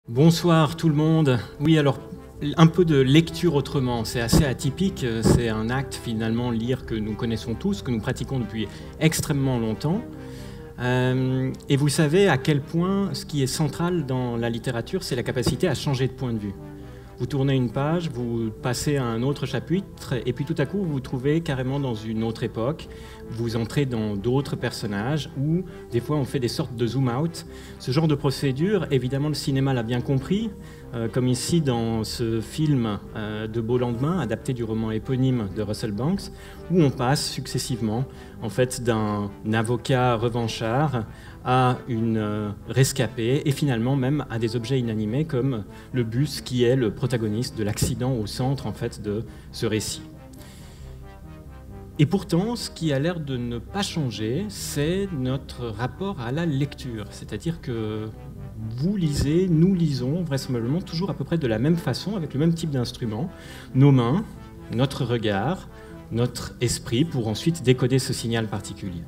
Bonsoir tout le monde. Oui, alors un peu de lecture autrement, c'est assez atypique, c'est un acte finalement lire que nous connaissons tous, que nous pratiquons depuis extrêmement longtemps. Et vous savez à quel point ce qui est central dans la littérature, c'est la capacité à changer de point de vue. Vous tournez une page, vous passez à un autre chapitre, et puis tout à coup, vous vous trouvez carrément dans une autre époque. Vous entrez dans d'autres personnages, ou des fois, on fait des sortes de zoom-out. Ce genre de procédure, évidemment, le cinéma l'a bien compris, comme ici dans ce film de Beau lendemain, adapté du roman éponyme de Russell Banks, où on passe successivement, en fait, d'un avocat revanchard à une rescapée et finalement même à des objets inanimés comme le bus qui est le protagoniste de l'accident au centre en fait de ce récit. Et pourtant, ce qui a l'air de ne pas changer, c'est notre rapport à la lecture. C'est-à-dire que vous lisez, nous lisons vraisemblablement toujours à peu près de la même façon, avec le même type d'instrument, nos mains, notre regard, notre esprit, pour ensuite décoder ce signal particulier.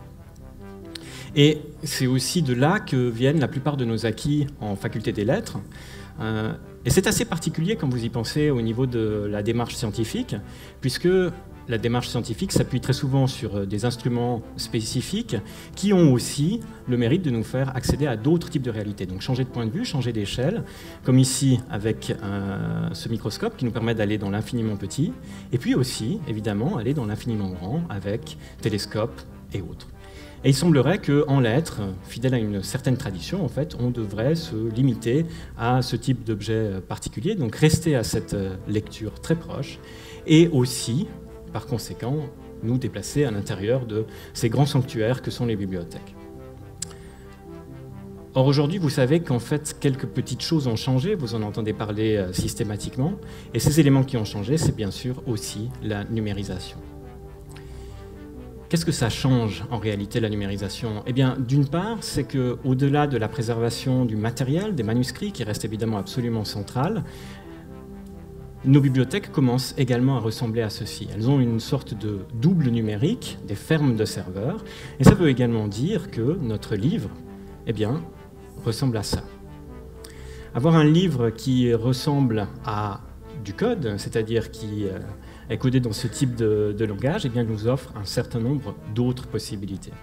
Et c'est aussi de là que viennent la plupart de nos acquis en faculté des lettres. Et c'est assez particulier quand vous y pensez au niveau de la démarche scientifique, puisque la démarche scientifique s'appuie très souvent sur des instruments spécifiques qui ont aussi le mérite de nous faire accéder à d'autres types de réalités. Donc changer de point de vue, changer d'échelle, comme ici avec ce microscope qui nous permet d'aller dans l'infiniment petit, et puis aussi, évidemment, aller dans l'infiniment grand avec télescope et autres. Et il semblerait qu'en lettres, fidèle à une certaine tradition, en fait, on devrait se limiter à ce type d'objet particulier, donc rester à cette lecture très proche, et aussi, par conséquent, nous déplacer à l'intérieur de ces grands sanctuaires que sont les bibliothèques. Or aujourd'hui, vous savez qu'en fait, quelques petites choses ont changé, vous en entendez parler systématiquement, et ces éléments qui ont changé, c'est bien sûr aussi la numérisation. Qu'est-ce que ça change en réalité, la numérisation? Eh bien, d'une part, c'est qu'au-delà de la préservation du matériel, des manuscrits, qui reste évidemment absolument central, nos bibliothèques commencent également à ressembler à ceci. Elles ont une sorte de double numérique, des fermes de serveurs, et ça veut également dire que notre livre, eh bien, ressemble à ça. Avoir un livre qui ressemble à du code, c'est-à-dire qui est codé dans ce type de langage, eh bien, nous offre un certain nombre d'autres possibilités.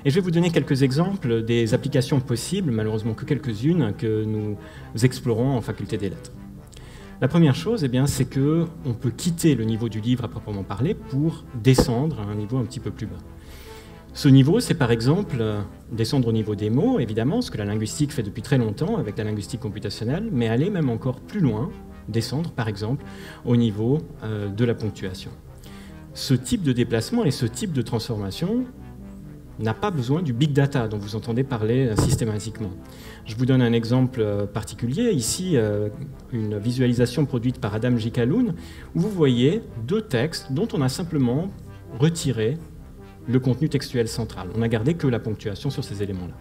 Et je vais vous donner quelques exemples des applications possibles, malheureusement que quelques-unes, que nous explorons en faculté des lettres. La première chose, eh bien, c'est qu'on peut quitter le niveau du livre à proprement parler pour descendre à un niveau un petit peu plus bas. Ce niveau, c'est par exemple descendre au niveau des mots, évidemment, ce que la linguistique fait depuis très longtemps avec la linguistique computationnelle, mais aller même encore plus loin, descendre par exemple au niveau de la ponctuation. Ce type de déplacement et ce type de transformation n'a pas besoin du big data dont vous entendez parler systématiquement. Je vous donne un exemple particulier, ici une visualisation produite par Adam J. Calhoun, où vous voyez deux textes dont on a simplement retiré le contenu textuel central. On n'a gardé que la ponctuation sur ces éléments-là.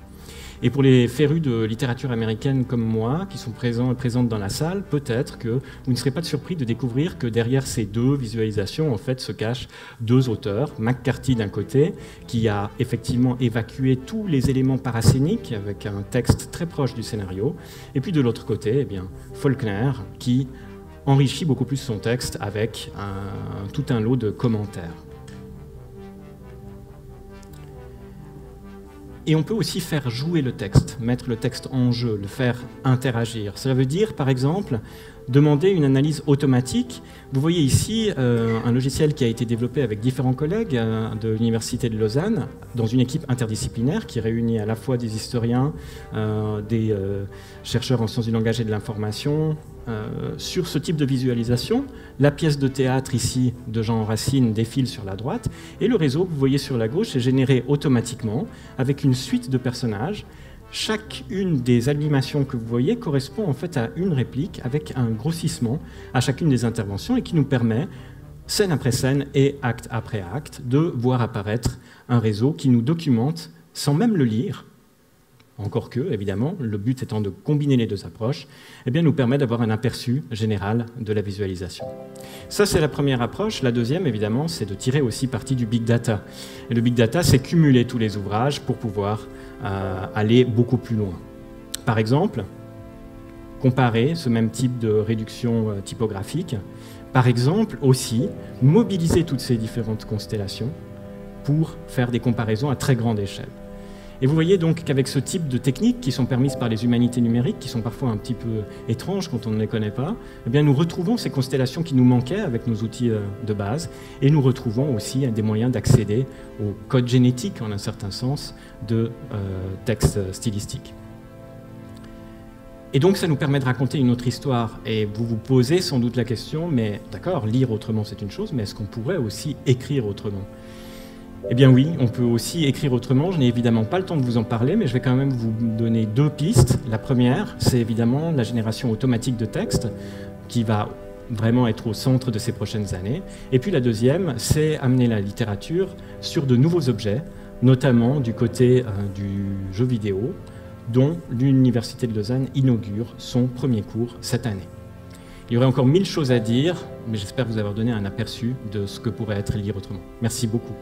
Et pour les férus de littérature américaine comme moi, qui sont présents et présentes dans la salle, peut-être que vous ne serez pas surpris de découvrir que derrière ces deux visualisations, en fait, se cachent deux auteurs. McCarthy d'un côté, qui a effectivement évacué tous les éléments parascéniques avec un texte très proche du scénario, et puis de l'autre côté, eh bien, Faulkner, qui enrichit beaucoup plus son texte avec tout un lot de commentaires. Et on peut aussi faire jouer le texte, mettre le texte en jeu, le faire interagir. Cela veut dire, par exemple, demander une analyse automatique. Vous voyez ici un logiciel qui a été développé avec différents collègues de l'Université de Lausanne, dans une équipe interdisciplinaire qui réunit à la fois des historiens, des chercheurs en sciences du langage et de l'information. Sur ce type de visualisation, la pièce de théâtre ici de Jean Racine défile sur la droite et le réseau que vous voyez sur la gauche est généré automatiquement avec une suite de personnages. Chacune des animations que vous voyez correspond en fait à une réplique avec un grossissement à chacune des interventions et qui nous permet, scène après scène et acte après acte, de voir apparaître un réseau qui nous documente sans même le lire. Encore que, évidemment, le but étant de combiner les deux approches, eh bien, nous permet d'avoir un aperçu général de la visualisation. Ça, c'est la première approche. La deuxième, évidemment, c'est de tirer aussi parti du big data. Et le big data, c'est cumuler tous les ouvrages pour pouvoir aller beaucoup plus loin. Par exemple, comparer ce même type de réduction typographique. Par exemple, aussi, mobiliser toutes ces différentes constellations pour faire des comparaisons à très grande échelle. Et vous voyez donc qu'avec ce type de techniques qui sont permises par les humanités numériques, qui sont parfois un petit peu étranges quand on ne les connaît pas, eh bien nous retrouvons ces constellations qui nous manquaient avec nos outils de base, et nous retrouvons aussi des moyens d'accéder au code génétique, en un certain sens, de textes stylistiques. Et donc ça nous permet de raconter une autre histoire. Et vous vous posez sans doute la question, mais d'accord, lire autrement c'est une chose, mais est-ce qu'on pourrait aussi écrire autrement ? Eh bien oui, on peut aussi écrire autrement. Je n'ai évidemment pas le temps de vous en parler, mais je vais quand même vous donner 2 pistes. La première, c'est évidemment la génération automatique de texte, qui va vraiment être au centre de ces prochaines années. Et puis la deuxième, c'est amener la littérature sur de nouveaux objets, notamment du côté du jeu vidéo, dont l'Université de Lausanne inaugure son premier cours cette année. Il y aurait encore 1000 choses à dire, mais j'espère vous avoir donné un aperçu de ce que pourrait être lire autrement. Merci beaucoup.